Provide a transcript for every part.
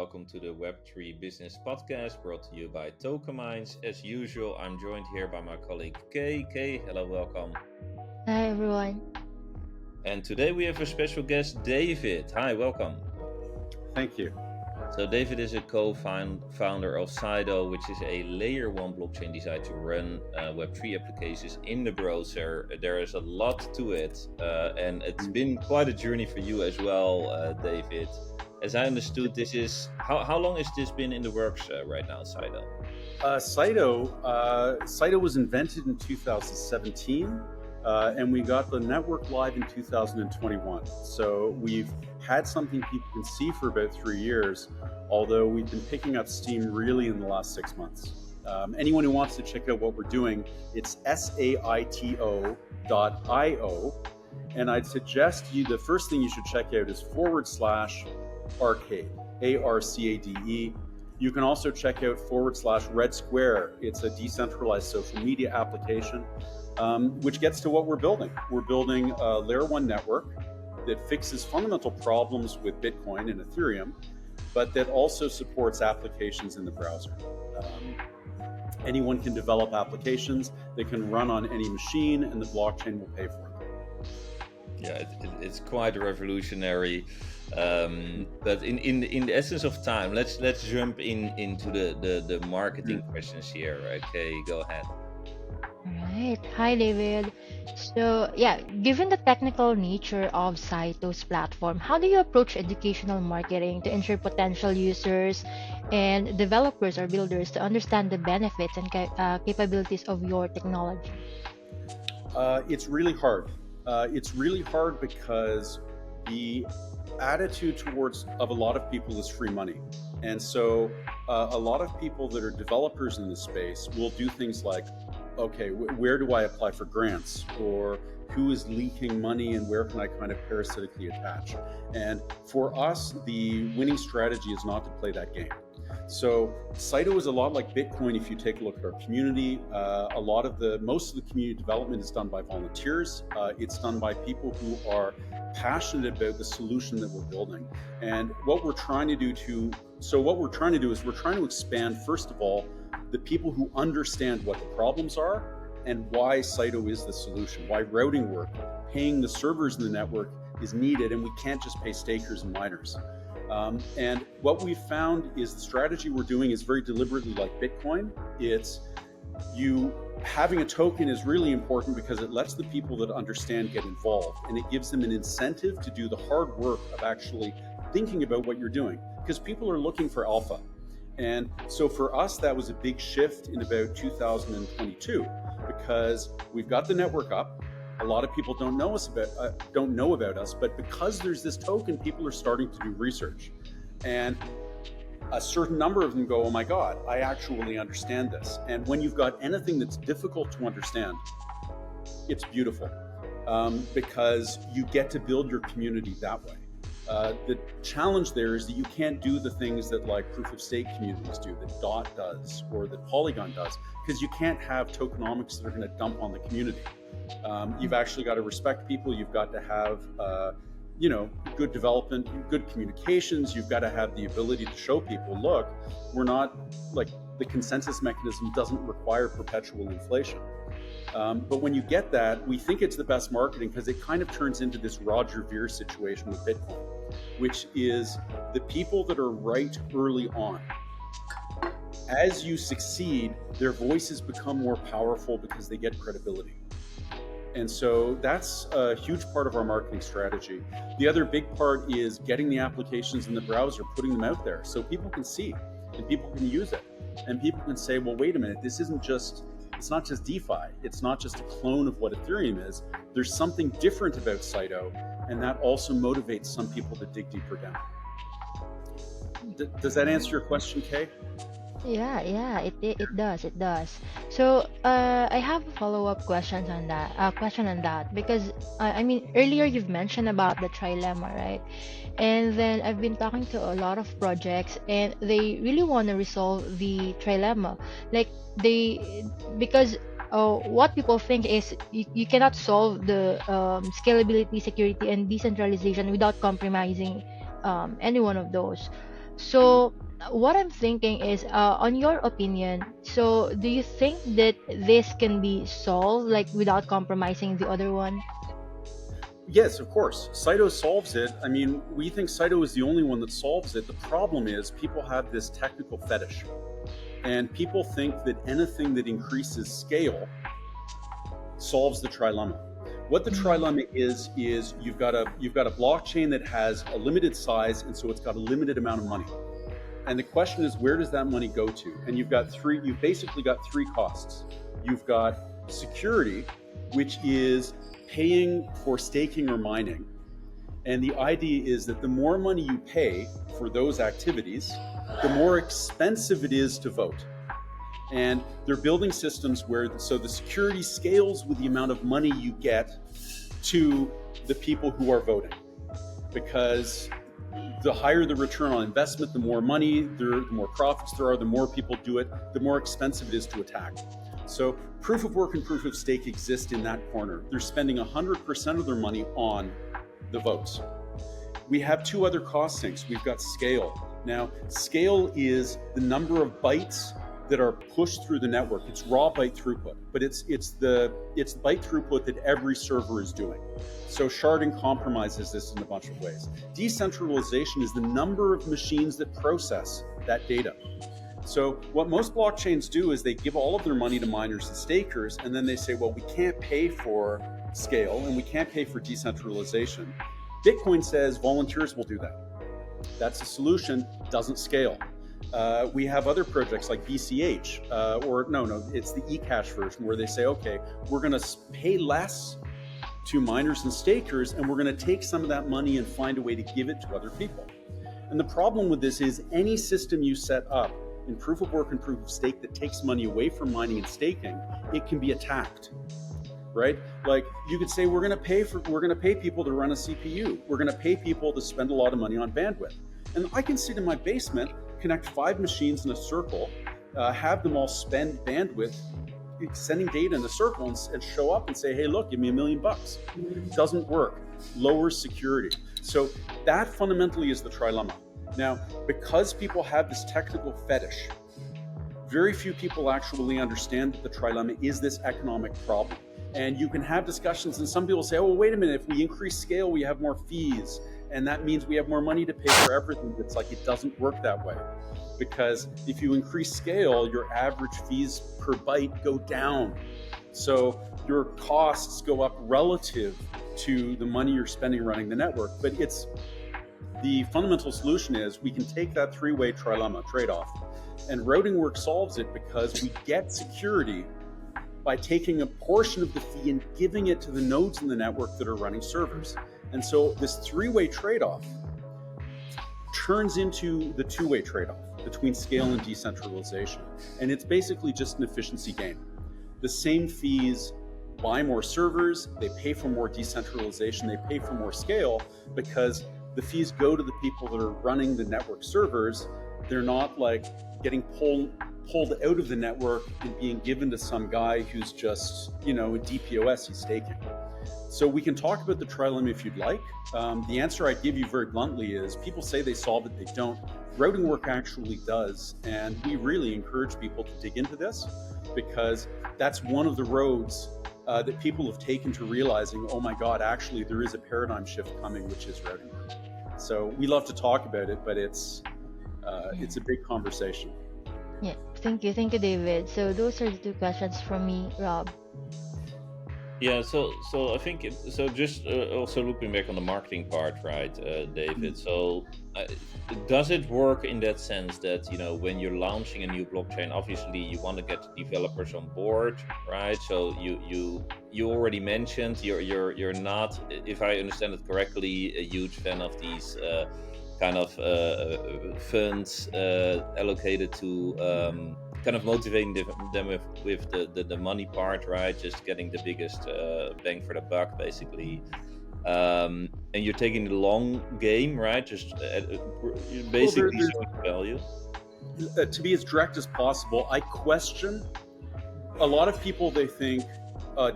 welcome to the Web3 Business Podcast brought to you by Tokenminds. As usual, I'm joined here by my colleague Kay. Kay, hello, welcome. Hi everyone. And today we have a special guest, David. Hi, welcome. Thank you. So David is a co-founder of Saito, which is a layer 1 blockchain designed to run Web3 applications in the browser. There is a lot to it, and it's been quite a journey for you as well, David. As I understood, this is how long has this been in the works right now, Saito? Saito was invented in 2017, and we got the network live in 2021. So we've had something people can see for about 3 years, although we've been picking up steam really in the last 6 months. Anyone who wants to check out what we're doing, it's saito.io. And I'd suggest the first thing you should check out is /arcade, ARCADE. You can also check out /Red Square. It's a decentralized social media application, which gets to what we're building. We're building a layer 1 network that fixes fundamental problems with Bitcoin and Ethereum, but that also supports applications in the browser. Anyone can develop applications. They can run on any machine, and the blockchain will pay for them. Yeah, it's quite revolutionary. But in the essence of time, let's jump into the marketing questions here. Okay, go ahead. All right. Hi David. So given the technical nature of Saito's platform, how do you approach educational marketing to ensure potential users and developers or builders to understand the benefits and capabilities of your technology? It's really hard. It's really hard because the attitude of a lot of people is free money. And so a lot of people that are developers in this space will do things like, okay, where do I apply for grants? Or who is leaking money and where can I kind of parasitically attach? And for us, the winning strategy is not to play that game. So Saito is a lot like Bitcoin. If you take a look at our community, most of the community development is done by volunteers. It's done by people who are passionate about the solution that we're building. And what we're trying to do is we're trying to expand, first of all, the people who understand what the problems are and why Saito is the solution, why routing work, paying the servers in the network is needed, and we can't just pay stakers and miners. And what we've found is the strategy we're doing is very deliberately like Bitcoin. Having a token is really important because it lets the people that understand get involved, and it gives them an incentive to do the hard work of actually thinking about what you're doing, because people are looking for alpha. And so for us, that was a big shift in about 2022, because we've got the network up. A lot of people don't know about us, but because there's this token, people are starting to do research. And a certain number of them go, oh my God, I actually understand this. And when you've got anything that's difficult to understand, it's beautiful, because you get to build your community that way. The challenge there is that you can't do the things that like proof of stake communities do, that DOT does or that Polygon does, because you can't have tokenomics that are going to dump on the community. You've actually got to respect people. You've got to have good development, good communications. You've got to have the ability to show people, look, we're not like the consensus mechanism doesn't require perpetual inflation. But when you get that, we think it's the best marketing because it kind of turns into this Roger Ver situation with Bitcoin, which is the people that are right early on. As you succeed, their voices become more powerful because they get credibility. And so that's a huge part of our marketing strategy. The other big part is getting the applications in the browser, putting them out there so people can see and people can use it. And people can say, well, wait a minute, it's not just DeFi. It's not just a clone of what Ethereum is. There's something different about Saito, and that also motivates some people to dig deeper down. Does that answer your question, Kay? Yeah, it does. So I have a follow-up question on that because I mean earlier you've mentioned about the trilemma, right? And then I've been talking to a lot of projects and they really want to resolve the trilemma, like because what people think is you cannot solve the scalability, security, and decentralization without compromising any one of those. So what I'm thinking is, on your opinion, so do you think that this can be solved like without compromising the other one? Yes, of course. Saito solves it. I mean, we think Saito is the only one that solves it. The problem is people have this technical fetish, and people think that anything that increases scale solves the trilemma. What the Mm. trilemma is you've got a blockchain that has a limited size, and so it's got a limited amount of money. And the question is, where does that money go to? And you've basically got three costs. You've got security, which is paying for staking or mining. And the idea is that the more money you pay for those activities, the more expensive it is to vote. And they're building systems so the security scales with the amount of money you get to the people who are voting. Because the higher the return on investment, the more money, the more profits there are, the more people do it, the more expensive it is to attack. So proof of work and proof of stake exist in that corner. They're spending 100% of their money on the votes. We have two other cost sinks. We've got scale. Now, scale is the number of bytes that are pushed through the network. It's raw byte throughput, but it's the byte throughput that every server is doing. So sharding compromises this in a bunch of ways. Decentralization is the number of machines that process that data. So what most blockchains do is they give all of their money to miners and stakers, and then they say, well, we can't pay for scale and we can't pay for decentralization. Bitcoin says volunteers will do that. That's a solution, doesn't scale. We have other projects like BCH, it's the eCash version where they say, okay, we're going to pay less to miners and stakers, and we're going to take some of that money and find a way to give it to other people. And the problem with this is any system you set up in proof of work and proof of stake that takes money away from mining and staking, it can be attacked. Right? Like you could say, we're going to pay people to run a CPU. We're going to pay people to spend a lot of money on bandwidth. And I can sit in my basement, connect 5 machines in a circle, have them all spend bandwidth, sending data in a circle, and show up and say, hey, look, give me $1 million. It doesn't work. Lowers security. So that fundamentally is the trilemma. Now, because people have this technical fetish, very few people actually understand that the trilemma is this economic problem. And you can have discussions, and some people say, oh, well, wait a minute, if we increase scale, we have more fees, and that means we have more money to pay for everything. It's like, it doesn't work that way. Because if you increase scale, your average fees per byte go down. So your costs go up relative to the money you're spending running the network. But the fundamental solution is we can take that three-way trilemma trade-off, and routing work solves it because we get security by taking a portion of the fee and giving it to the nodes in the network that are running servers. And so this three-way trade-off turns into the two-way trade-off between scale and decentralization. And it's basically just an efficiency gain. The same fees buy more servers, they pay for more decentralization, they pay for more scale, because the fees go to the people that are running the network servers. They're not like getting pulled out of the network and being given to some guy who's just, a DPoS he's staking. So we can talk about the trilemma if you'd like. The answer I'd give you very bluntly is people say they solve it, they don't. Routing work actually does. And we really encourage people to dig into this, because that's one of the roads that people have taken to realizing, oh my God, actually there is a paradigm shift coming, which is routing work. So we love to talk about it, but it's a big conversation. Yeah, thank you, David. So those are the two questions from me, Rob. Yeah, so I think just also looping back on the marketing part, right, David? So does it work in that sense that when you're launching a new blockchain, obviously you want to get the developers on board, right? So you already mentioned you're not, if I understand it correctly, a huge fan of these kind of funds allocated to kind of motivating them with the money part, right? Just getting the biggest bang for the buck, basically. And you're taking the long game, right? Just basically showing value. To be as direct as possible, I question a lot of people. They think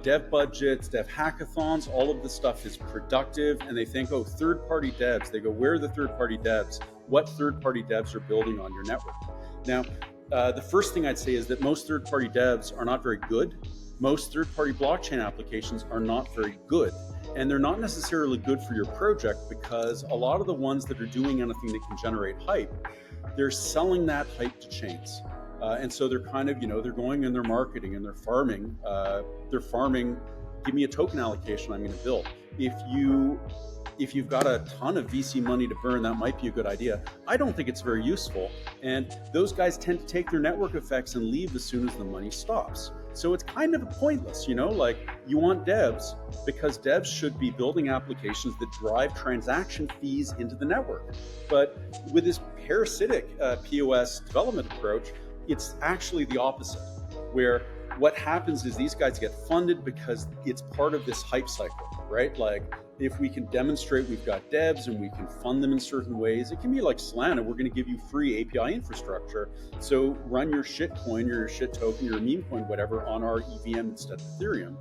dev budgets, dev hackathons, all of this stuff is productive, and they think, oh, third-party devs. They go, where are the third-party devs? what third-party devs are building on your network. Now, the first thing I'd say is that most third-party devs are not very good. Most third-party blockchain applications are not very good. And they're not necessarily good for your project, because a lot of the ones that are doing anything that can generate hype, they're selling that hype to chains. And so they're kind of, they're going and they're marketing and they're farming. Give me a token allocation I'm going to build. If you've got a ton of VC money to burn, that might be a good idea. I don't think it's very useful. And those guys tend to take their network effects and leave as soon as the money stops. So it's kind of pointless, like you want devs, because devs should be building applications that drive transaction fees into the network. But with this parasitic POS development approach, it's actually the opposite, where what happens is these guys get funded because it's part of this hype cycle, right? Like, if we can demonstrate we've got devs and we can fund them in certain ways, it can be like Solana, we're going to give you free API infrastructure. So run your shit coin or your shit token, your meme coin, whatever, on our EVM instead of Ethereum.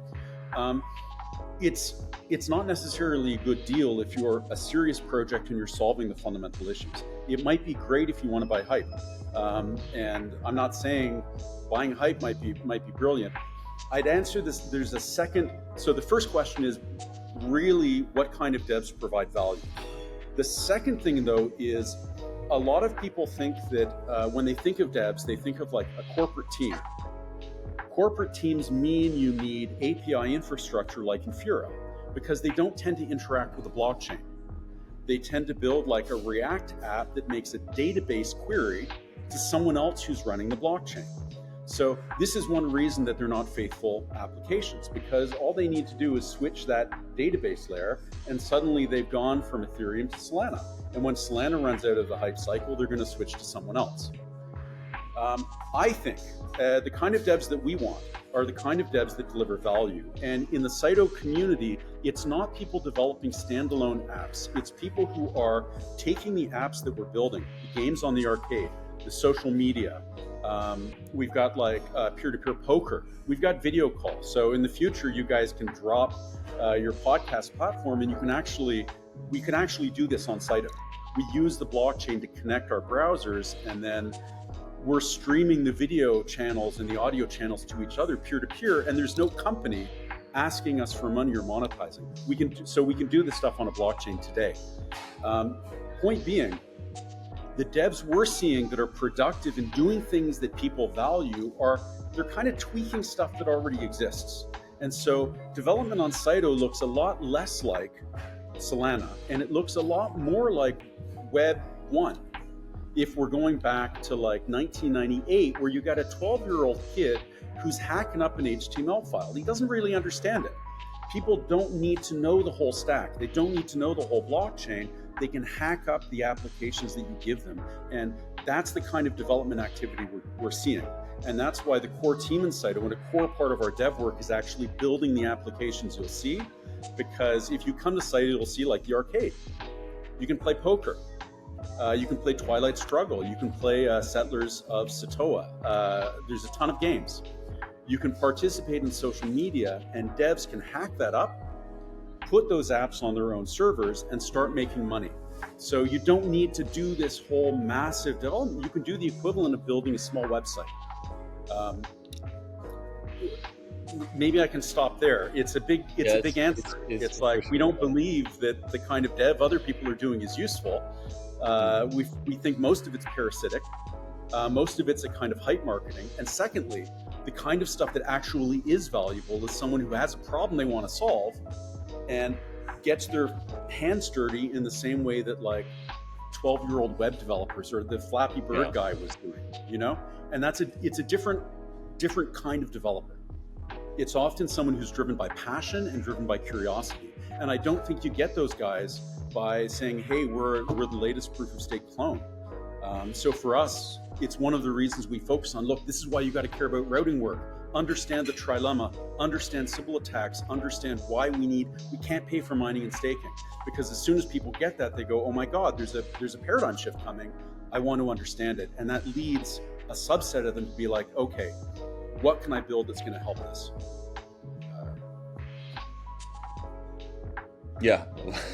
It's not necessarily a good deal if you're a serious project and you're solving the fundamental issues. It might be great if you want to buy hype. And I'm not saying buying hype might be brilliant. I'd answer this. There's a second. So the first question is really what kind of devs provide value. The second thing, though, is a lot of people think that when they think of devs, they think of like a corporate team. Corporate teams mean you need API infrastructure like Infura, because they don't tend to interact with the blockchain. They tend to build like a React app that makes a database query to someone else who's running the blockchain. So this is one reason that they're not faithful applications, because all they need to do is switch that database layer, and suddenly they've gone from Ethereum to Solana. And when Solana runs out of the hype cycle, they're going to switch to someone else. I think the kind of devs that we want are the kind of devs that deliver value. And in the Saito community, it's not people developing standalone apps. It's people who are taking the apps that we're building, the games on the arcade, the social media. We've got like peer-to-peer poker. We've got video calls. So in the future, you guys can drop your podcast platform, and we can actually do this on Saito. We use the blockchain to connect our browsers, and then we're streaming the video channels and the audio channels to each other peer-to-peer, and there's no company asking us for money or monetizing. We can do this stuff on a blockchain today. Point being, the devs we're seeing that are productive in doing things that people value they're kind of tweaking stuff that already exists. And so development on Saito looks a lot less like Solana, and it looks a lot more like Web 1. If we're going back to like 1998, where you got a 12-year-old kid who's hacking up an HTML file. He doesn't really understand it. People don't need to know the whole stack. They don't need to know the whole blockchain. They can hack up the applications that you give them. And that's the kind of development activity we're seeing. And that's why the core team in Saito, and a core part of our dev work, is actually building the applications you'll see. Because if you come to Saito, you'll see like the arcade. You can play poker. You can play Twilight Struggle. You can play Settlers of Satoa. There's a ton of games. You can participate in social media, and devs can hack that up, put those apps on their own servers, and start making money. So you don't need to do this whole massive development. You can do the equivalent of building a small website. Maybe I can stop there. It's a big answer. It's like we don't believe that the kind of dev other people are doing is useful. We think most of it's parasitic. Most of it's a kind of hype marketing. And secondly, the kind of stuff that actually is valuable is someone who has a problem they want to solve and gets their hands dirty in the same way that like 12-year-old web developers or the Flappy Bird guy was doing, And it's a different kind of developer. It's often someone who's driven by passion and driven by curiosity. And I don't think you get those guys by saying, hey, we're the latest proof of stake clone. So for us, it's one of the reasons we focus on, look, this is why you got to care about routing work. Understand the trilemma, understand Sybil attacks, understand why we can't pay for mining and staking. Because as soon as people get that, they go, oh my God, there's a paradigm shift coming. I want to understand it. And that leads a subset of them to be like, okay, what can I build that's going to help this? Yeah,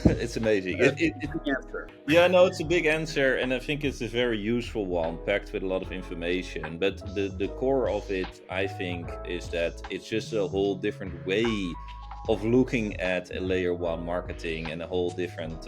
it's amazing. It's the answer. Yeah, no, it's a big answer, and I think it's a very useful one, packed with a lot of information. But the core of it, I think, is that it's just a whole different way of looking at a layer one marketing and a whole different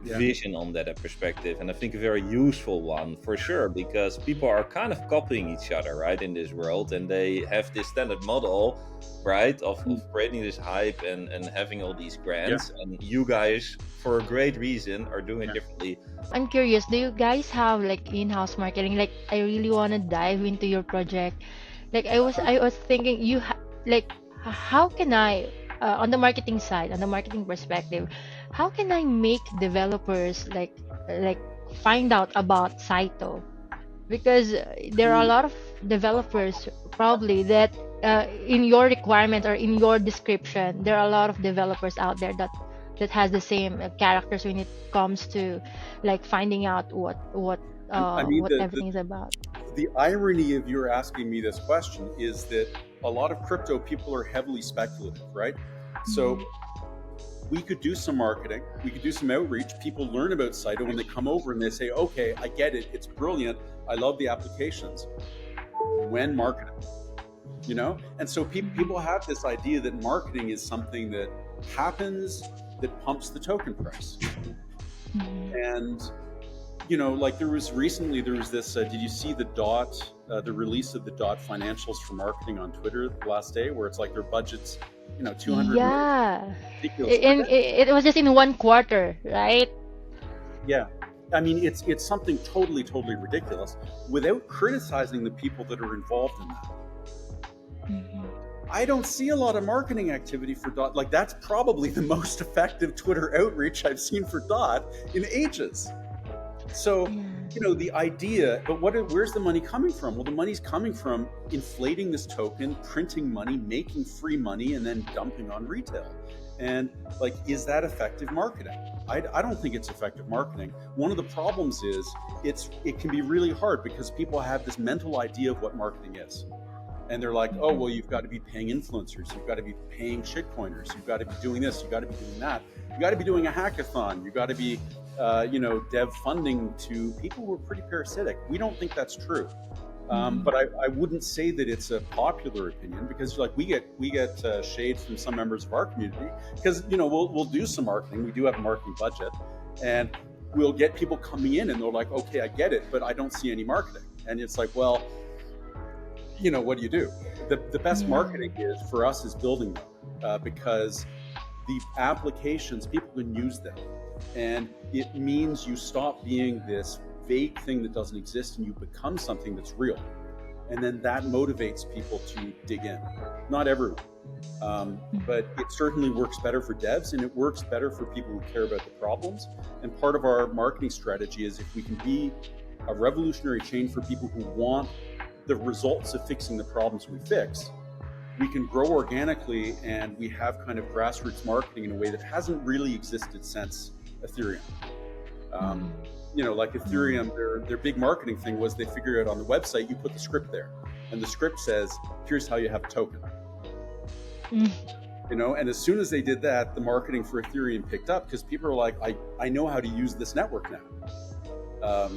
Yeah. vision on that perspective. And I think a very useful one for sure, because people are kind of copying each other, right, in this world, and they have this standard model, right, of creating this hype and having all these Yeah. grants. And you guys, for a great reason, are doing it Yeah. differently. I'm curious, do you guys have like in-house marketing? Like, I really want to dive into your project. Like, I was thinking like, how can I, on the marketing side, on the marketing perspective, how can I make developers like find out about Saito? Because there are a The lot of developers probably that, in your requirement or in your description, there are a lot of developers out there that has the same characters when it comes to like finding out I mean, what everything is about. the irony of your asking me this question is that a lot of crypto people are heavily speculative, right? So Mhm. we could do some marketing, we could do some outreach. People learn about Saito when they come over and they say, okay, I get it, it's brilliant, I love the applications. When marketing, you know? And so people have this idea that marketing is something that happens, that pumps the token price. Mhm. And you know, like there was this. Did you see the release of the Dot financials for marketing on Twitter last day, where it's like their budget's, 200 million, Yeah. ridiculous. It was just in one quarter, right? Yeah, I mean, it's something totally ridiculous. Without criticizing the people that are involved in that, Mhm. I don't see a lot of marketing activity for Dot. Like that's probably the most effective Twitter outreach I've seen for Dot in ages. So, Yeah. the idea, but where's the money coming from? Well, the money's coming from inflating this token, printing money, making free money, and then dumping on retail. And like, is that effective marketing? I don't think it's effective marketing. One of the problems is it can be really hard because people have this mental idea of what marketing is. And they're like, oh, well, you've got to be paying influencers. You've got to be paying shitcoiners. You've got to be doing this. You've got to be doing that. You've got to be doing a hackathon. You've got to be, dev funding to people who are pretty parasitic. We don't think that's true. Mhm. But I wouldn't say that it's a popular opinion because like we get shade from some members of our community because we'll do some marketing. We do have a marketing budget, and we'll get people coming in and they're like, okay, I get it, but I don't see any marketing. And it's like, well, what do you do? The best Yeah. marketing is for us is building them because the applications, people can use them, and it means you stop being this vague thing that doesn't exist and you become something that's real, and then that motivates people to dig in. Not everyone, but it certainly works better for devs and it works better for people who care about the problems. And part of our marketing strategy is if we can be a revolutionary change for people who want the results of fixing the problems we fix, we can grow organically, and we have kind of grassroots marketing in a way that hasn't really existed since Ethereum. Um, Mhm. like Ethereum, their big marketing thing was they figured out on the website, you put the script there, and the script says, here's how you have a token. Mhm. And as soon as they did that, the marketing for Ethereum picked up because people are like, I know how to use this network now.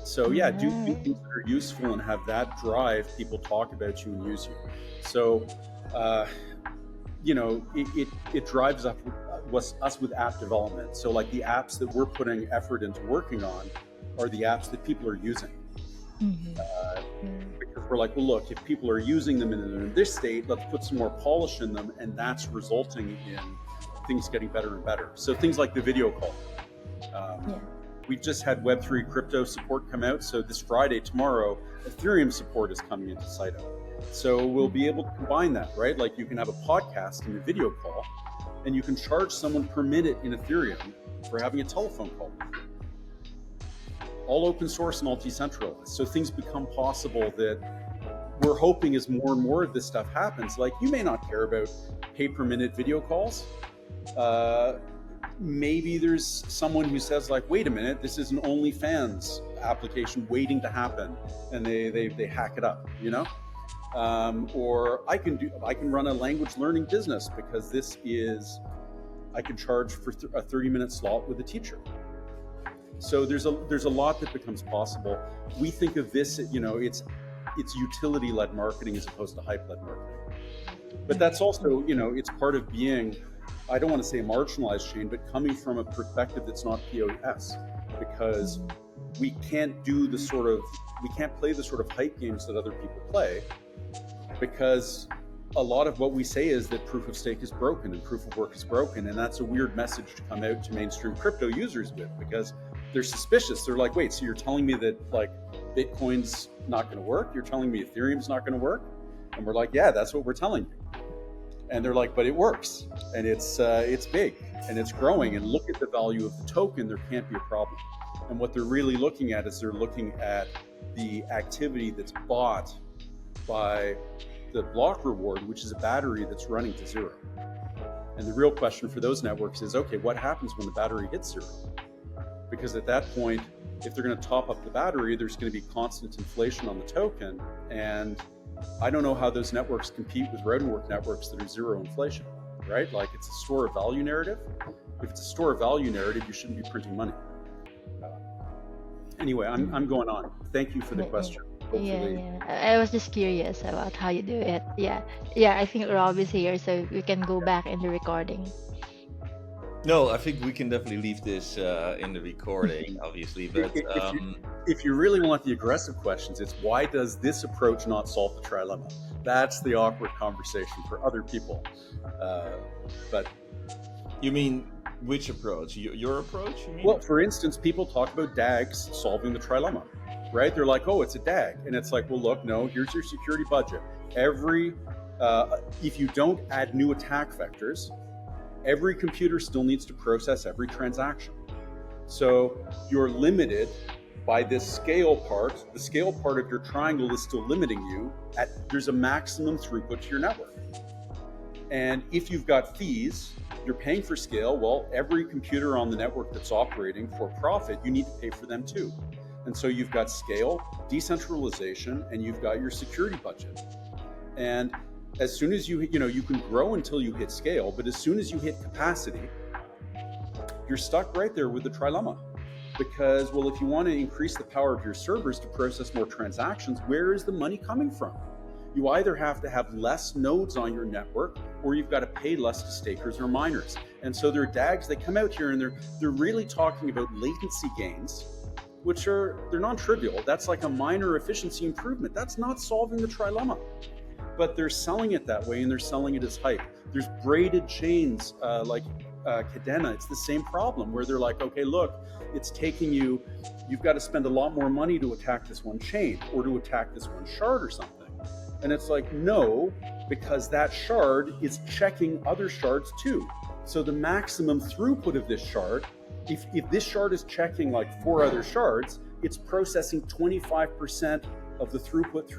So yeah, do Right. things that are useful and have that drive people talk about you and use you. So, it drives us with app development. So like the apps that we're putting effort into working on are the apps that people are using. Mhm. Yeah. Because we're like, well, look, if people are using them in this state, let's put some more polish in them, and that's resulting in things getting better and better. So things like the video call. Um, Yeah. We've just had Web3 crypto support come out. So this Friday, tomorrow, Ethereum support is coming into Saito. So we'll be able to combine that, right? Like you can have a podcast and a video call, and you can charge someone per minute in Ethereum for having a telephone call. All open source and all decentralized. So things become possible that we're hoping as more and more of this stuff happens. Like you may not care about pay per minute video calls. Maybe there's someone who says like, wait a minute, this is an OnlyFans application waiting to happen, and they hack it up, or I can run a language learning business because this is I could charge for a 30-minute slot with a teacher. So there's a lot that becomes possible. We think of this, it's utility-led marketing as opposed to hype-led marketing. But that's also, it's part of being, I don't want to say a marginalized chain, but coming from a perspective that's not POS, because we can't play the sort of hype games that other people play, because a lot of what we say is that proof of stake is broken and proof of work is broken. And that's a weird message to come out to mainstream crypto users with, because they're suspicious. They're like, wait, so you're telling me that like Bitcoin's not going to work? You're telling me Ethereum's not going to work? And we're like, yeah, that's what we're telling you. And they're like, but it works, and it's big and it's growing, and look at the value of the token. There can't be a problem. And what they're really looking at is they're looking at the activity that's bought by the block reward, which is a battery that's running to zero. And the real question for those networks is, okay, what happens when the battery hits zero? Because at that point, if they're going to top up the battery, there's going to be constant inflation on the token. And I don't know how those networks compete with road and work networks that are zero inflation, right? Like, it's a store of value narrative. If it's a store of value narrative, you shouldn't be printing money. Anyway, I'm going on. Thank you for the question. Yeah. I was just curious about how you do it. Yeah. I think Rob is here, so we can go back in the recording. No, I think we can definitely leave this in the recording, obviously. But if you really want the aggressive questions, it's why does this approach not solve the trilemma? That's the awkward conversation for other people. But you mean which approach? Your approach? You mean? Well, for instance, people talk about DAGs solving the trilemma, right? They're like, oh, it's a DAG, and it's like, well, look, no, here's your security budget. If you don't add new attack vectors, every computer still needs to process every transaction. So you're limited by this scale part. The scale part of your triangle is still limiting you there's a maximum throughput to your network. And if you've got fees, you're paying for scale. Well, every computer on the network that's operating for profit, you need to pay for them too. And so you've got scale, decentralization, and you've got your security budget. And as soon as you can grow until you hit scale, but as soon as you hit capacity, you're stuck right there with the trilemma. Because, well, if you want to increase the power of your servers to process more transactions, where is the money coming from? You either have to have less nodes on your network, or you've got to pay less to stakers or miners. And so their DAGs, they come out here and they're really talking about latency gains, which they're non-trivial. That's like a minor efficiency improvement. That's not solving the trilemma. But they're selling it that way, and they're selling it as hype. There's braided chains like Cadena. It's the same problem where they're like, okay, look, it's taking you've got to spend a lot more money to attack this one chain or to attack this one shard or something. And it's like, no, because that shard is checking other shards too. So the maximum throughput of this shard, if this shard is checking like 4 other shards, it's processing 25% of the throughput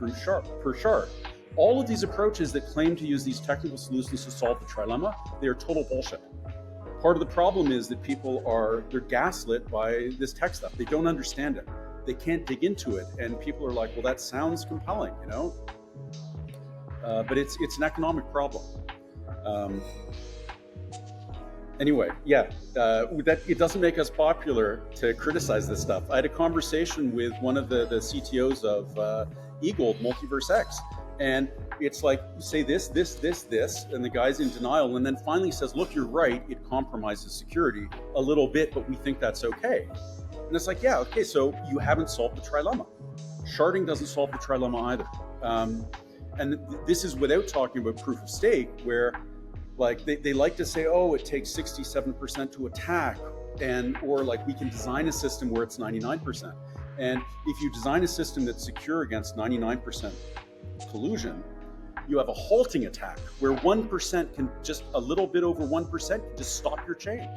per shard. All of these approaches that claim to use these technical solutions to solve the trilemma, they are total bullshit. Part of the problem is that they're gaslit by this tech stuff. They don't understand it. They can't dig into it. And people are like, well, that sounds compelling, but it's an economic problem. Anyway, it doesn't make us popular to criticize this stuff. I had a conversation with one of the CTOs of eGold, Multiverse X, and it's like, you say this, and the guy's in denial, and then finally says, look, you're right, it compromises security a little bit, but we think that's okay. And it's like, yeah, okay, so you haven't solved the trilemma. Sharding doesn't solve the trilemma either. And this is without talking about proof of stake, where like they like to say, oh, it takes 67% to attack, or like we can design a system where it's 99%. And if you design a system that's secure against 99% collusion, you have a halting attack where 1% can just a little bit over 1% can just stop your chain.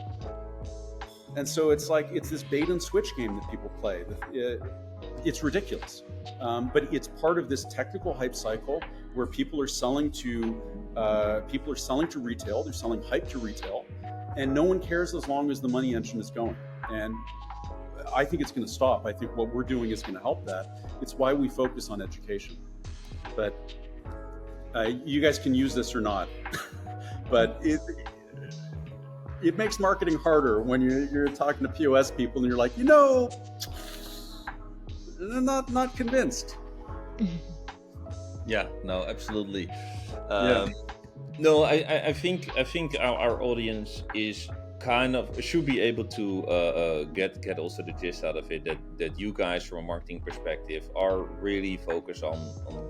And so it's like, it's this bait and switch game that people play. It's ridiculous. But it's part of this technical hype cycle where people are selling to retail. They're selling hype to retail, and no one cares as long as the money engine is going. And I think it's going to stop. I think what we're doing is going to help that. It's why we focus on education. But you guys can use this or not. But it makes marketing harder when you're talking to POS people and you're like, not convinced. Yeah, no, absolutely. Yeah. No, I think our audience is should be able to get also the gist out of it, that you guys from a marketing perspective are really focused on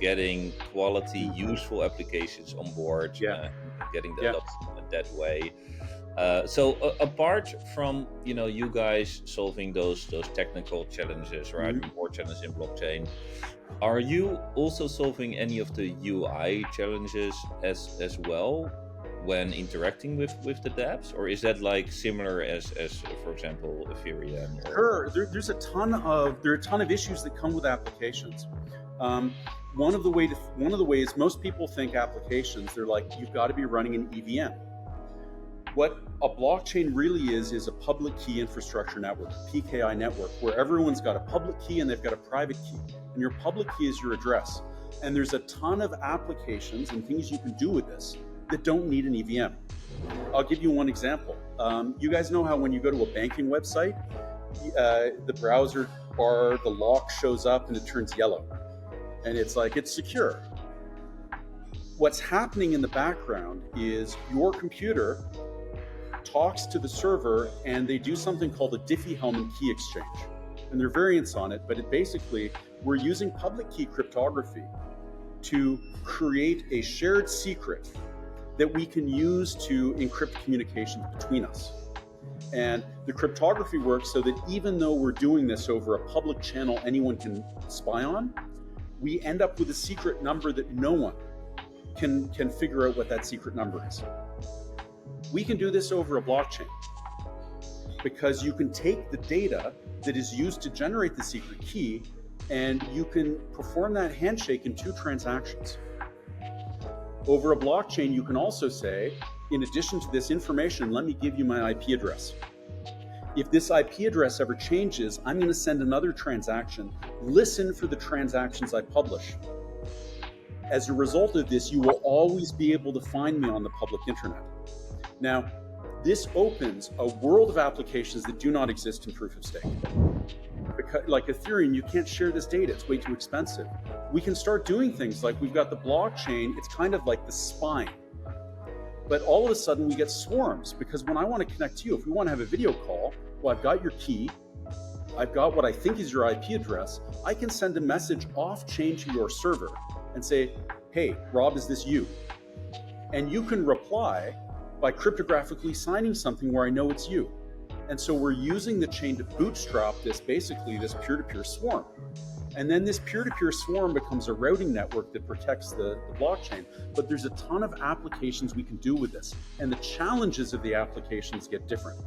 getting quality, useful applications on board, getting that up that way. So apart from you guys solving those technical challenges, right, more challenges in blockchain, are you also solving any of the UI challenges as well when interacting with the dApps, or is that like similar as for example Ethereum? Sure, there are a ton of issues that come with applications. One of the ways most people think applications, they're like, you've got to be running an EVM. What a blockchain really is a public key infrastructure network, PKI network, where everyone's got a public key and they've got a private key. And your public key is your address. And there's a ton of applications and things you can do with this that don't need an EVM. I'll give you one example. You guys know how when you go to a banking website, the browser bar, the lock shows up and it turns yellow. And it's like, it's secure. What's happening in the background is your computer talks to the server and they do something called a Diffie-Hellman key exchange. And there are variants on it, but we're using public key cryptography to create a shared secret that we can use to encrypt communications between us. And the cryptography works so that even though we're doing this over a public channel anyone can spy on, we end up with a secret number that no one can figure out what that secret number is. We can do this over a blockchain because you can take the data that is used to generate the secret key and you can perform that handshake in 2 transactions. Over a blockchain, you can also say, in addition to this information, let me give you my IP address. If this IP address ever changes, I'm going to send another transaction. Listen for the transactions I publish. As a result of this, you will always be able to find me on the public internet. Now, this opens a world of applications that do not exist in proof of stake. Because, like Ethereum, you can't share this data. It's way too expensive. We can start doing things like we've got the blockchain. It's kind of like the spine. But all of a sudden we get swarms because when I want to connect to you, if we want to have a video call, well, I've got your key. I've got what I think is your IP address. I can send a message off chain to your server and say, hey, Rob, is this you? And you can reply by cryptographically signing something where I know it's you. And so we're using the chain to bootstrap this peer-to-peer swarm. And then this peer-to-peer swarm becomes a routing network that protects the blockchain. But there's a ton of applications we can do with this. And the challenges of the applications get different.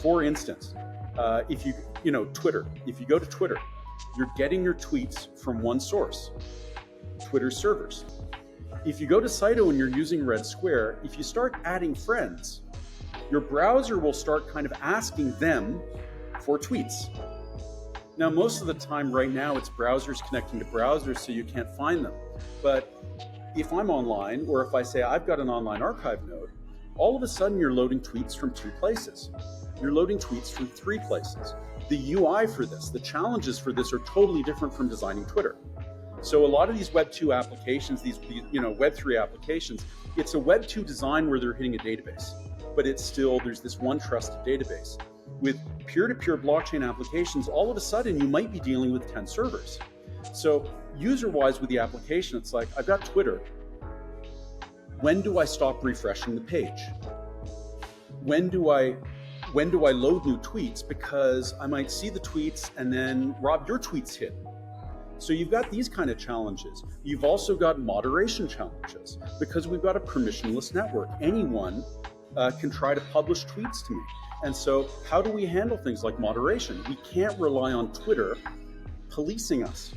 For instance, Twitter, if you go to Twitter, you're getting your tweets from one source, Twitter servers. If you go to Saito and you're using Red Square, if you start adding friends, your browser will start kind of asking them for tweets. Now, most of the time right now, it's browsers connecting to browsers, so you can't find them. But if I'm online, or if I say I've got an online archive node, all of a sudden you're loading tweets from 2 places. You're loading tweets from 3 places. The UI for this, the challenges for this are totally different from designing Twitter. So a lot of these Web 2 applications, these Web 3 applications, it's a Web 2 design where they're hitting a database, but it's still, there's this one trusted database. With peer-to-peer blockchain applications, all of a sudden you might be dealing with 10 servers. So user-wise with the application, it's like, I've got Twitter. When do I stop refreshing the page? When do I load new tweets? Because I might see the tweets and then, Rob, your tweet's hit. So you've got these kind of challenges. You've also got moderation challenges because we've got a permissionless network. Anyone can try to publish tweets to me. And so how do we handle things like moderation? We can't rely on Twitter policing us.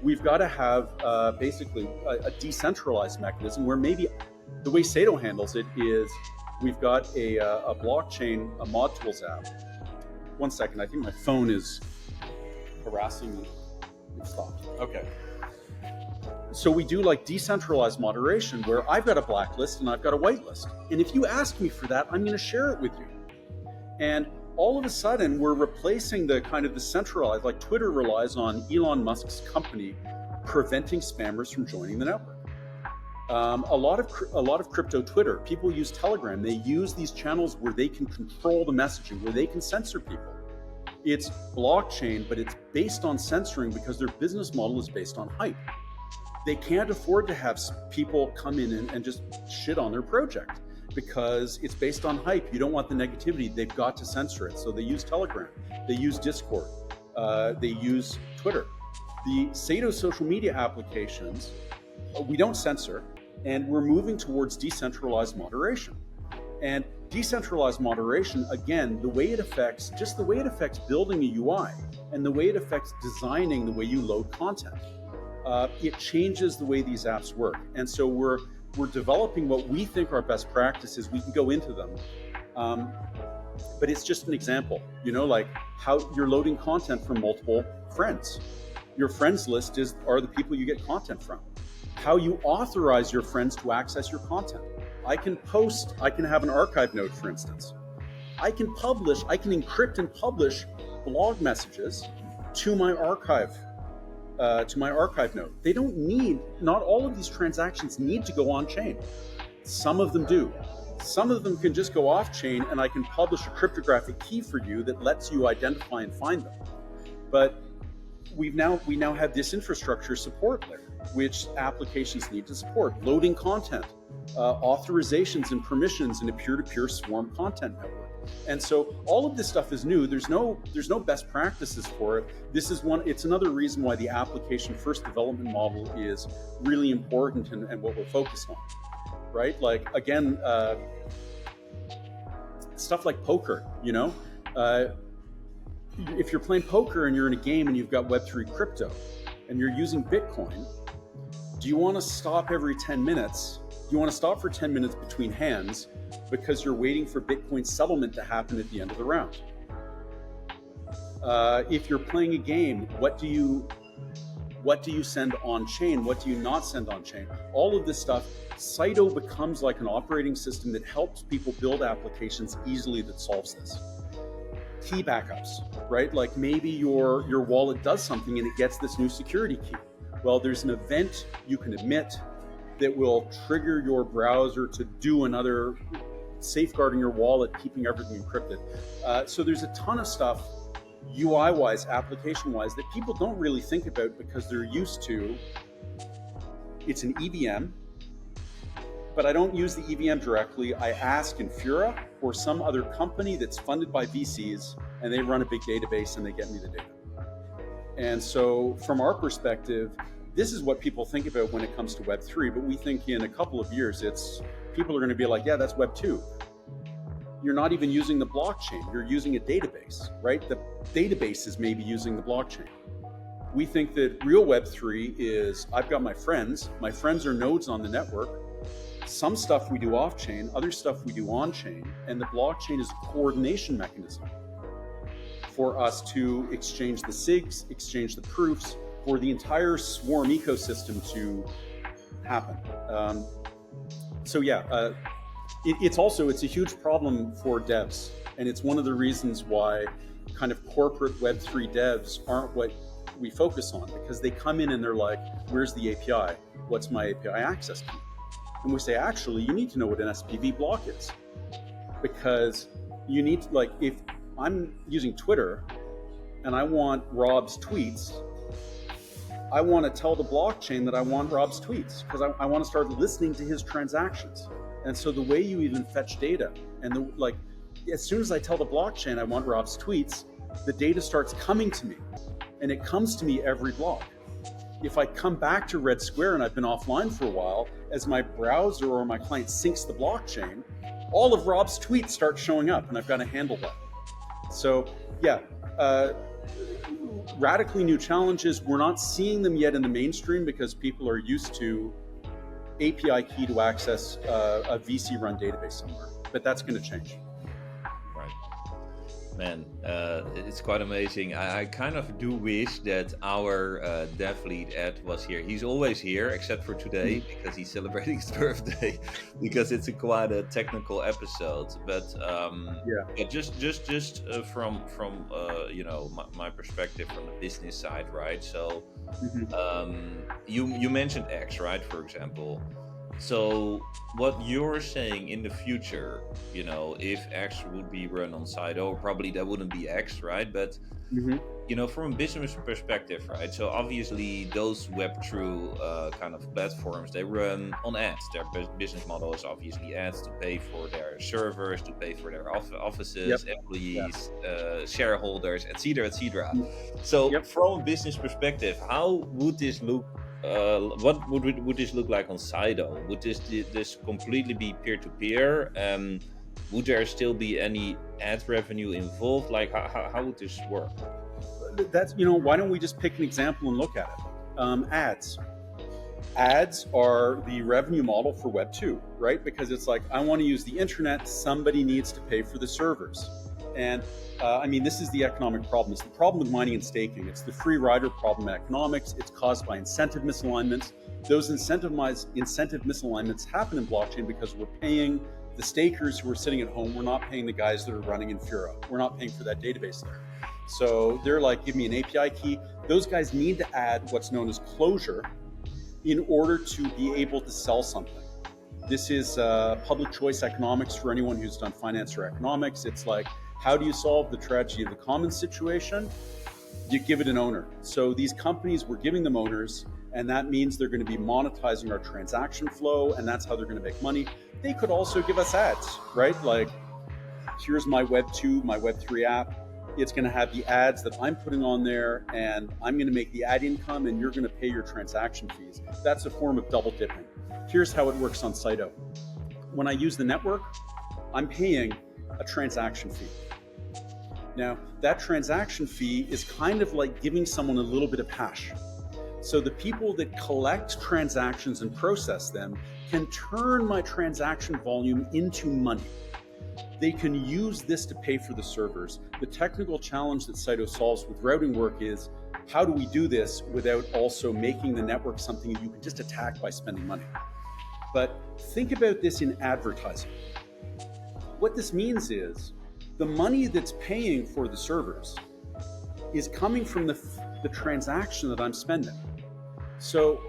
We've got to have basically a decentralized mechanism where maybe the way Saito handles it is we've got a blockchain, a mod tools app. One second, I think my phone is harassing me. Stop. Okay. So we do like decentralized moderation where I've got a blacklist and I've got a whitelist. And if you ask me for that, I'm going to share it with you. And all of a sudden, we're replacing the kind of the centralized, like Twitter relies on Elon Musk's company preventing spammers from joining the network. A lot of crypto Twitter, people use Telegram. They use these channels where they can control the messaging, where they can censor people. It's blockchain, but it's based on censoring because their business model is based on hype. They can't afford to have people come in and just shit on their project because it's based on hype. You don't want the negativity. They've got to censor it. So they use Telegram, they use Discord, they use Twitter. The Saito social media applications, we don't censor, and we're moving towards decentralized moderation. And decentralized moderation, again, the way it affects building a UI and the way it affects designing the way you load content. It changes the way these apps work. And so we're developing what we think are best practices. We can go into them. But it's just an example, like how you're loading content from multiple friends. Your friends list are the people you get content from. How you authorize your friends to access your content. I can have an archive node, for instance. I can encrypt and publish blog messages to my archive node. Not all of these transactions need to go on chain. Some of them do. Some of them can just go off chain, and I can publish a cryptographic key for you that lets you identify and find them. But we now have this infrastructure support layer, which applications need to support. Loading content, authorizations and permissions in a peer-to-peer swarm content network. And so all of this stuff is new. There's no best practices for it. It's another reason why the application first development model is really important and what we're focused on, right? Like, again, stuff like poker, if you're playing poker and you're in a game and you've got Web3 crypto and you're using Bitcoin, do you want to stop every 10 minutes? Do you want to stop for 10 minutes between hands because you're waiting for Bitcoin settlement to happen at the end of the round? If you're playing a game, what do you send on chain? What do you not send on chain? All of this stuff, Saito becomes like an operating system that helps people build applications easily that solves this. Key backups, right? Like maybe your wallet does something and it gets this new security key. Well, there's an event you can emit that will trigger your browser to do another, safeguarding your wallet, keeping everything encrypted. So there's a ton of stuff, UI-wise, application-wise, that people don't really think about because they're used to, it's an EVM, but I don't use the EVM directly. I ask Infura or some other company that's funded by VCs, and they run a big database and they get me the data. And so from our perspective, this is what people think about when it comes to Web3, but we think in a couple of years, people are going to be like, yeah, that's Web 2. You're not even using the blockchain, you're using a database, right? The database is maybe using the blockchain. We think that real Web3 is, I've got my friends are nodes on the network. Some stuff we do off chain, other stuff we do on chain, and the blockchain is a coordination mechanism for us to exchange the SIGs, exchange the proofs, for the entire swarm ecosystem to happen. It's a huge problem for devs, and it's one of the reasons why kind of corporate Web3 devs aren't what we focus on, because they come in and they're like, where's the API? What's my API access key? And we say, actually, you need to know what an SPV block is, because you need to, like, if I'm using Twitter and I want Rob's tweets, I want to tell the blockchain that I want Rob's tweets because I want to start listening to his transactions. And so the way you even fetch data, and as soon as I tell the blockchain I want Rob's tweets, the data starts coming to me, and it comes to me every block. If I come back to Red Square and I've been offline for a while, as my browser or my client syncs the blockchain, all of Rob's tweets start showing up, and I've got to handle that. So yeah, radically new challenges. We're not seeing them yet in the mainstream because people are used to API key to access a VC-run database somewhere, but that's going to change. Right. Man, it's quite amazing. I kind of do wish that our dev lead Ed was here. He's always here, except for today because he's celebrating his birthday. Because it's quite a technical episode. But yeah, just from my perspective from the business side, right? So you mentioned X, right? For example. So what you're saying in the future, if X would be run on Saito, probably that wouldn't be X, right? But from a business perspective, right? So obviously those Web3 kind of platforms, they run on ads. Their business model is obviously ads to pay for their servers, to pay for their offices, employees, shareholders, etc., etc. So from a business perspective, how would this look? What would this look like on Saito? Would this completely be peer-to-peer? Would there still be any ad revenue involved? Like, how would this work? That's, why don't we just pick an example and look at it? Ads are the revenue model for Web 2, right? Because it's like, I want to use the internet, somebody needs to pay for the servers. And this is the economic problem. It's the problem with mining and staking. It's the free rider problem in economics. It's caused by incentive misalignments. Those incentive misalignments happen in blockchain because we're paying the stakers who are sitting at home. We're not paying the guys that are running in Fura. We're not paying for that database there. So they're like, give me an API key. Those guys need to add what's known as closure in order to be able to sell something. This is public choice economics for anyone who's done finance or economics. It's like, how do you solve the tragedy of the commons situation? You give it an owner. So these companies, we're giving them owners, and that means they're going to be monetizing our transaction flow, and that's how they're going to make money. They could also give us ads, right? Like, here's my Web 2, my Web 3 app. It's going to have the ads that I'm putting on there, and I'm going to make the ad income, and you're going to pay your transaction fees. That's a form of double dipping. Here's how it works on Saito. When I use the network, I'm paying a transaction fee. Now, that transaction fee is kind of like giving someone a little bit of hash. So the people that collect transactions and process them can turn my transaction volume into money. They can use this to pay for the servers. The technical challenge that Saito solves with routing work is, how do we do this without also making the network something you can just attack by spending money? But think about this in advertising. What this means is, the money that's paying for the servers is coming from the transaction that I'm spending. So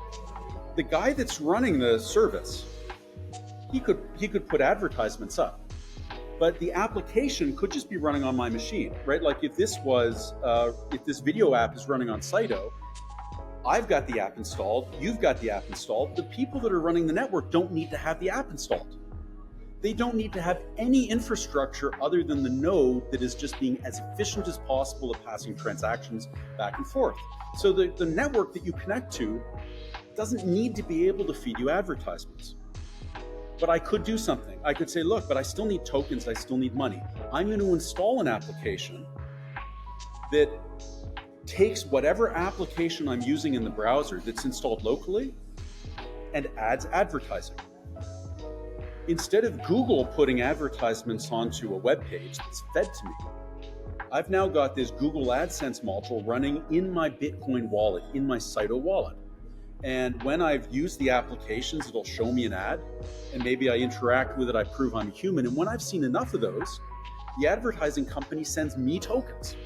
the guy that's running the service, he could put advertisements up, but the application could just be running on my machine, right? Like if this video app is running on Saito, I've got the app installed, you've got the app installed. The people that are running the network don't need to have the app installed. They don't need to have any infrastructure other than the node that is just being as efficient as possible at passing transactions back and forth. So the network that you connect to doesn't need to be able to feed you advertisements. But I could do something. I could say, look, but I still need tokens, I still need money. I'm going to install an application that takes whatever application I'm using in the browser that's installed locally and adds advertising. Instead of Google putting advertisements onto a web page that's fed to me, I've now got this Google AdSense module running in my Bitcoin wallet, in my Saito wallet. And when I've used the applications, it'll show me an ad, and maybe I interact with it, I prove I'm a human. And when I've seen enough of those, the advertising company sends me tokens.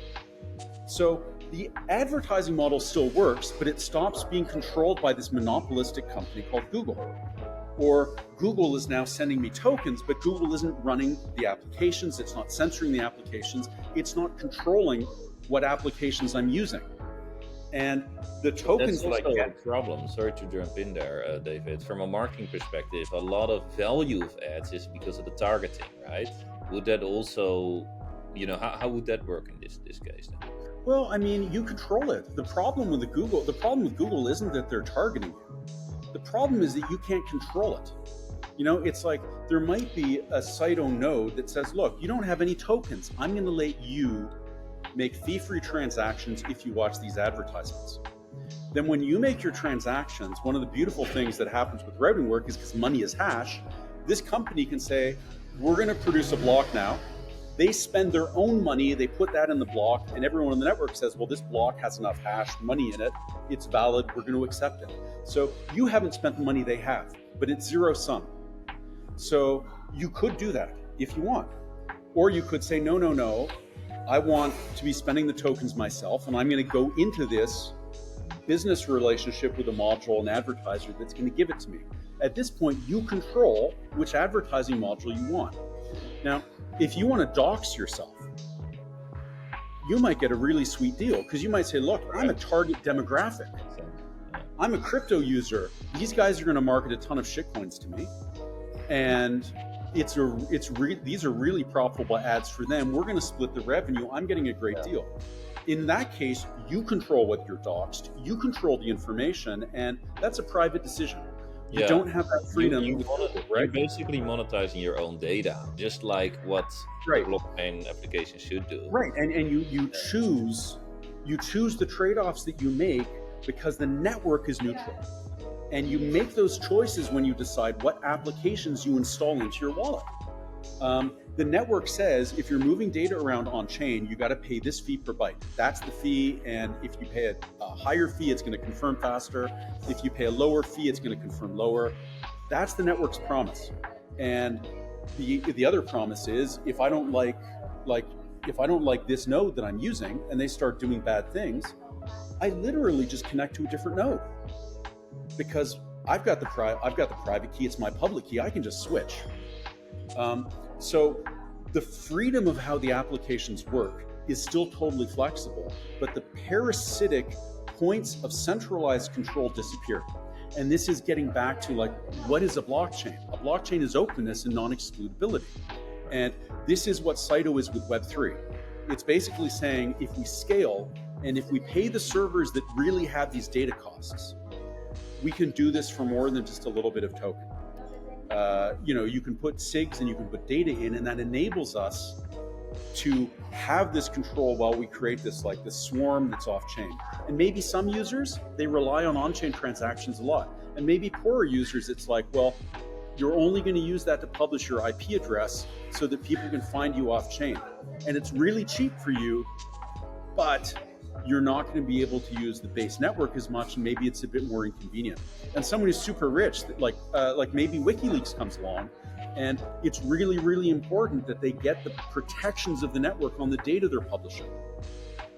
So the advertising model still works, but it stops being controlled by this monopolistic company called Google. Or Google is now sending me tokens, but Google isn't running the applications, it's not censoring the applications, it's not controlling what applications I'm using. And the tokens That's that I also get... a problem. Sorry to jump in there, David. From a marketing perspective, a lot of value of ads is because of the targeting, right? Would that also, how would that work in this case then? Well, you control it. The problem with Google isn't that they're targeting you. The problem is that you can't control it. It's like there might be a Saito node that says, look, you don't have any tokens. I'm going to let you make fee-free transactions if you watch these advertisements. Then when you make your transactions, one of the beautiful things that happens with routing work is because money is hash, this company can say, we're going to produce a block now. They spend their own money, they put that in the block, and everyone on the network says, well, this block has enough hash money in it, it's valid, we're going to accept it. So you haven't spent the money they have, but it's zero sum. So you could do that if you want. Or you could say, no, I want to be spending the tokens myself, and I'm going to go into this business relationship with a module and advertiser that's going to give it to me. At this point, you control which advertising module you want. Now, if you want to dox yourself, you might get a really sweet deal, because you might say, look, I'm a target demographic. I'm a crypto user. These guys are going to market a ton of shitcoins to me. And these are really profitable ads for them. We're going to split the revenue. I'm getting a great deal. In that case, you control what you're doxed. You control the information, and that's a private decision. You don't have that freedom. You're basically monetizing your own data, just like what blockchain applications should do. Right, and you choose the trade-offs that you make because the network is neutral. And you make those choices when you decide what applications you install into your wallet. The network says if you're moving data around on chain, you got to pay this fee per byte. That's the fee, and if you pay a higher fee, it's going to confirm faster. If you pay a lower fee, it's going to confirm lower. That's the network's promise. And the other promise is if I don't like this node that I'm using and they start doing bad things, I literally just connect to a different node. Because I've got the private key, it's my public key, I can just switch. So the freedom of how the applications work is still totally flexible, but the parasitic points of centralized control disappear. And this is getting back to what is a blockchain? A blockchain is openness and non-excludability. And this is what Saito is with Web3. It's basically saying if we scale and if we pay the servers that really have these data costs, we can do this for more than just a little bit of token. You can put SIGs and you can put data in, and that enables us to have this control while we create this swarm that's off-chain. And maybe some users, they rely on on-chain transactions a lot. And maybe poorer users, it's well, you're only going to use that to publish your IP address so that people can find you off-chain. And it's really cheap for you, but you're not going to be able to use the base network as much, and maybe it's a bit more inconvenient. And someone who's super rich, like maybe WikiLeaks comes along, and it's really, really important that they get the protections of the network on the data they're publishing,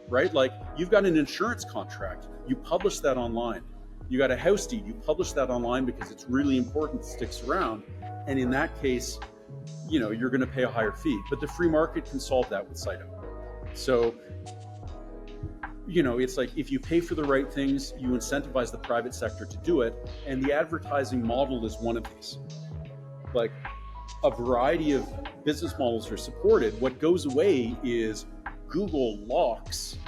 right? Like you've got an insurance contract, you publish that online. You got a house deed, you publish that online because it's really important, it sticks around. And in that case, you're going to pay a higher fee, but the free market can solve that with Saito. So, it's if you pay for the right things, you incentivize the private sector to do it. And the advertising model is one of these. A variety of business models are supported. What goes away is Google locks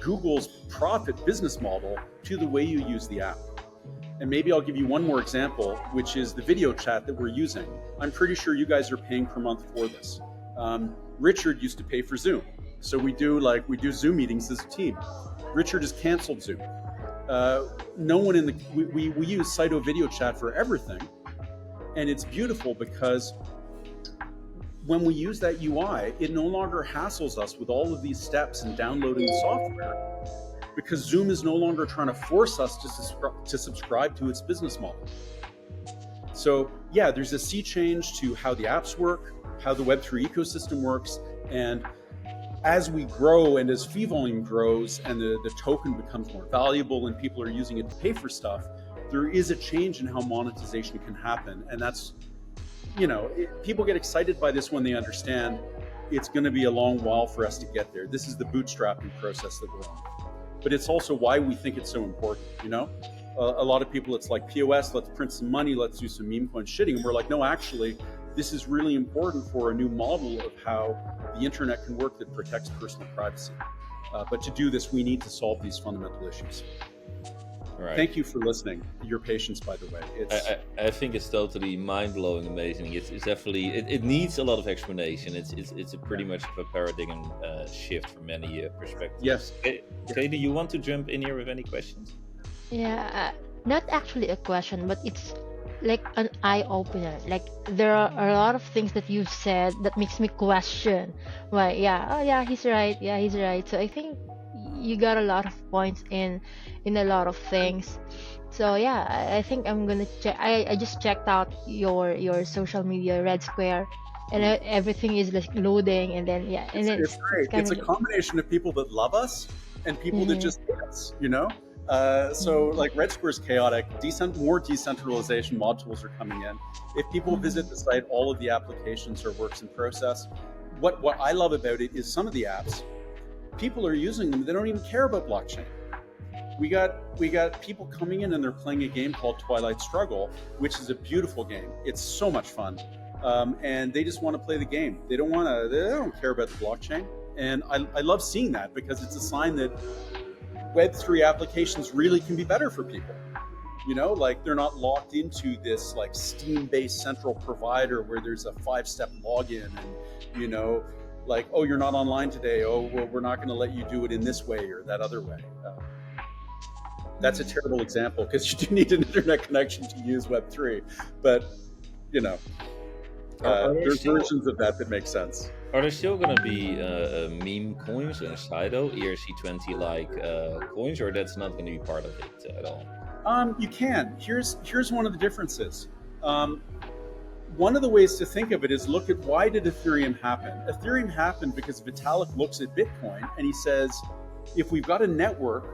Google's profit business model to the way you use the app. And maybe I'll give you one more example, which is the video chat that we're using. I'm pretty sure you guys are paying per month for this. Richard used to pay for Zoom. So we do Zoom meetings as a team. Richard has canceled Zoom. No one we use Saito video chat for everything. And it's beautiful because when we use that UI, it no longer hassles us with all of these steps and downloading the software, because Zoom is no longer trying to force us to subscribe to its business model. So yeah, there's a sea change to how the apps work, how the Web3 ecosystem works, and as we grow and as fee volume grows and the token becomes more valuable and people are using it to pay for stuff, there is a change in how monetization can happen. And that's, people get excited by this when they understand it's going to be a long while for us to get there. This is the bootstrapping process that we're on. But it's also why we think it's so important, A lot of people, it's like POS, let's print some money, let's do some meme coin shitting. And we're like, no, actually, this is really important for a new model of how the internet can work that protects personal privacy. But to do this, we need to solve these fundamental issues. Right. Thank you for listening. Your patience, by the way. I think it's totally mind-blowing, amazing. It's definitely it needs a lot of explanation. It's a pretty much of a paradigm shift from many perspectives. Yes. Kay, do you want to jump in here with any questions? Yeah, not actually a question, but it's like an eye opener. Like there are a lot of things that you've said that makes me question why. Yeah, oh yeah, he's right. Yeah, he's right. So I think you got a lot of points in a lot of things. So yeah, I think I'm gonna check. I just checked out your social media Red Square, and everything is like loading, and then yeah, and then It's it's great. kind It's of a like. combination of people that love us and people that Mm-hmm, just hate us, you know? So like Red Square's chaotic, more decentralization modules are coming in. If people visit the site, all of the applications are works in process. What I love about it is some of the apps, people are using them, they don't even care about blockchain. We got people coming in and they're playing a game called Twilight Struggle, which is a beautiful game. It's so much fun, and they just want to play the game. They don't want to. They don't care about the blockchain, and I love seeing that because it's a sign that Web3 applications really can be better for people. You know, like they're not locked into this like Steam-based central provider where there's a 5-step login, and like, oh, you're not online today. Oh, well, we're not going to let you do it in this way or that other way. That's a terrible example because you do need an internet connection to use Web3, but you know, there's versions of that make sense. Are there still gonna be meme coins in Saito, ERC20 like coins, or that's not gonna be part of it at all? You can. Here's one of the differences. One of the ways to think of it is look at why did Ethereum happen? Ethereum happened because Vitalik looks at Bitcoin and he says, if we've got a network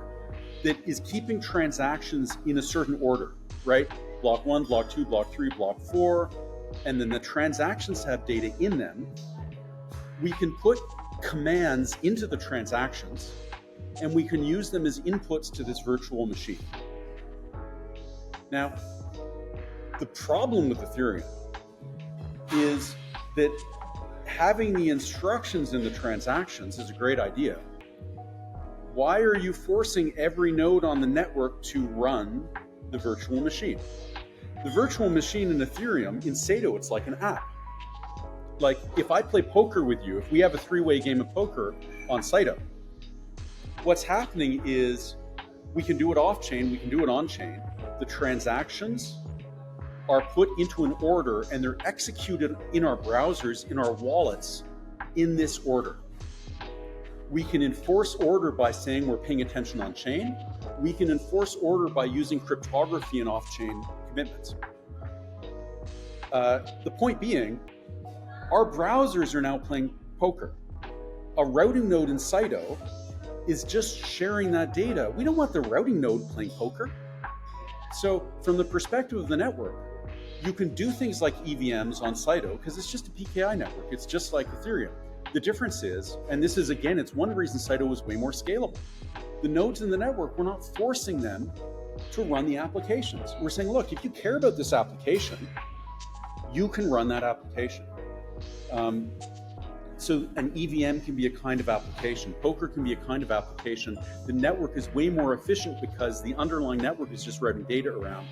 that is keeping transactions in a certain order, right? Block 1, block 2, block 3, block 4, and then the transactions have data in them. We can put commands into the transactions and we can use them as inputs to this virtual machine. Now, the problem with Ethereum is that having the instructions in the transactions is a great idea. Why are you forcing every node on the network to run the virtual machine? The virtual machine in Ethereum, in Saito, it's like an app. Like if I play poker with you, if we have a 3-way game of poker on Saito, what's happening is we can do it off-chain, we can do it on-chain. The transactions are put into an order and they're executed in our browsers, in our wallets, in this order. We can enforce order by saying we're paying attention on chain. We can enforce order by using cryptography and off-chain commitments. The point being, our browsers are now playing poker. A routing node in Saito is just sharing that data. We don't want the routing node playing poker. So from the perspective of the network, you can do things like EVMs on Saito because it's just a PKI network. It's just like Ethereum. The difference is, and this is again, it's one reason Saito was way more scalable. The nodes in the network, we're not forcing them to run the applications. We're saying, look, if you care about this application, you can run that application. So an EVM can be a kind of application. Poker can be a kind of application. The network is way more efficient because the underlying network is just routing data around.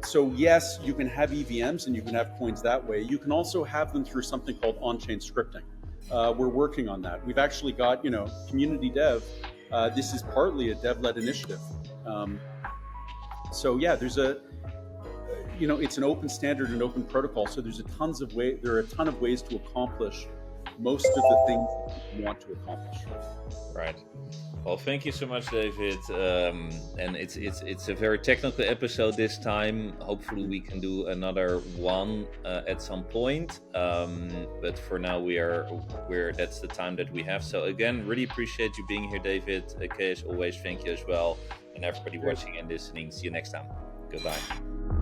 So yes, you can have EVMs and you can have coins that way. You can also have them through something called on-chain scripting. We're working on that. We've actually got, community dev. This is partly a dev-led initiative. So yeah, there's it's an open standard and open protocol. So there are a ton of ways to accomplish most of the things that you want to accomplish. Right. Well, thank you so much, David. And it's a very technical episode this time. Hopefully, we can do another one at some point. But for now, that's the time that we have. So again, really appreciate you being here, David. Okay, as always, thank you as well, and everybody watching and listening. See you next time. Goodbye.